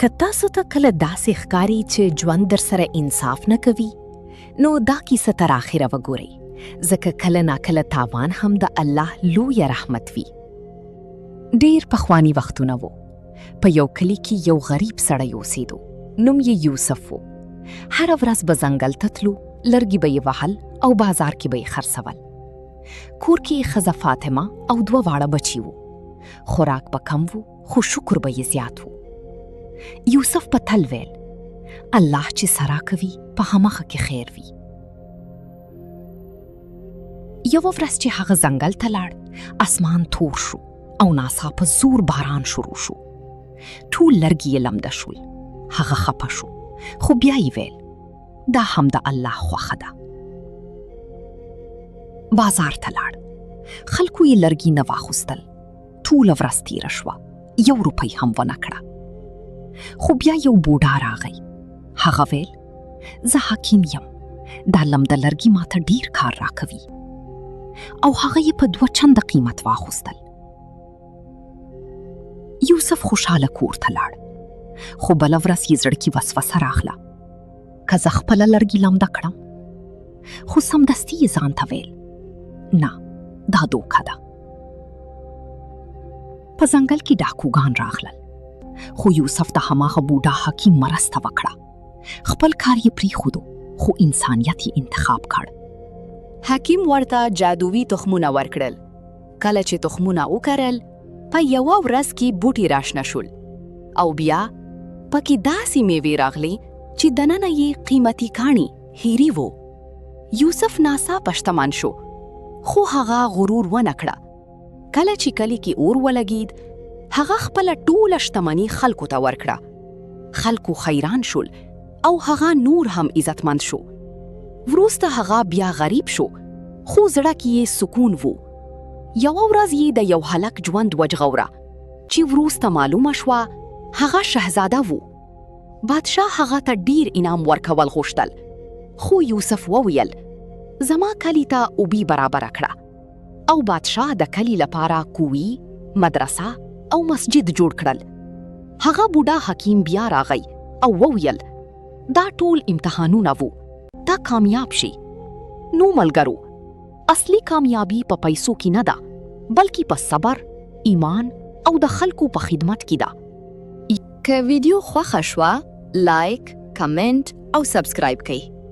که تاسو ته کله داسې ښکاري چې ژوند در سره انصاف نه کوي، نو دا کیسه تر آخره وګورئ، ځکه کله ناکله تاوان هم د الله لویه رحمت وي. ډېر پخواني وختونه وو. په یو کلي کې یو غریب سړی اوسېدو. نوم یې یوسف و. هره ورځ به ځنګل ته تلو، لرګي به یې وهل او بازار کې به یې خرڅول. کور کې یې ښځه فاطمه او 2 واړه بچي وو. خوراک به کم وو، خو شکر به یې زیات وو. یوسف په تل ویل، الله چې سرا کوي په هماغه کې خیر وي. یوه ورځ چې هغه ځنګل ته لاړ، اسمان تور شو او ناڅاپه زور باران شروع شو. ټول لرګي یې لمده شول. هغه خپه شو، خو بیا یې ویل، دا هم د الله خوښه ده. بازار ته لاړ. خلکو یې لرګي نه واخیستل. ټوله ورځ تېره شوه، 1 روپۍ هم ونه کړه. خو بیا یو بوډا راغی. هغه ویل، زه حکیم یم، دا لمده لرګي ماته ډیر کار راکوي. او هغه یې په 2 چنده قیمت واخیستل. یوسف خوشحاله کور ته لاړ. خو بله ورځ یې زړه کې وسوسه راغله، که زه خپله لرګي لمده کړم. خو سمدستي یې ځان ته ویل، نه، دا دوکه ده. په ځنګل کې ډاکوګان راغلل، خو یوسف د هماغه بوډا حکیم مرسته وکړه. خپل کار یې پریښودو، خو انسانیت یې انتخاب کړ. حکیم ورته جادووي تخمونه ورکړل. کله چې تخمونه وکرل، په یوه ورځ کې بوټي راشنه شول، او بیا پکې داسې میوې راغلې چې دننه یې قیمتي کاڼي هیري وو. یوسف ناڅاپه شتمن شو، خو هغه غرور ونه کړه. کله چې کلي کې اور ولګید، هغه خپله ټوله شتمني خلکو ته ورکړه. خلکو خیران شول او هغه نور هم عزتمند شو. وروسته هغه بیا غریب شو، خو زړه کې یې سکون وو. یوه ورځ یې د یو هلک ژوند وژغوره، چې وروسته معلومه شوه هغه شهزاده وو. بادشاه هغه ته ډیر انعام ورکول غوښتل، خو یوسف وویل، زما کلي ته اوبی برابره کړه. او بادشاه د کلي لپاره کوی، مدرسه او مسجد جوړ کړل. هغه بوډا حکیم بیا راغی او وویل، دا ټول امتحانونه وو، تا کامیاب شي. نو ملګرو، اصلي کامیابی په پیسو کې نه ده، بلکې په صبر، ایمان او د خلکو په خدمت کې ده. که ویډیو خوښه شوه، لایک، کمنټ او سبسکرایب کړئ.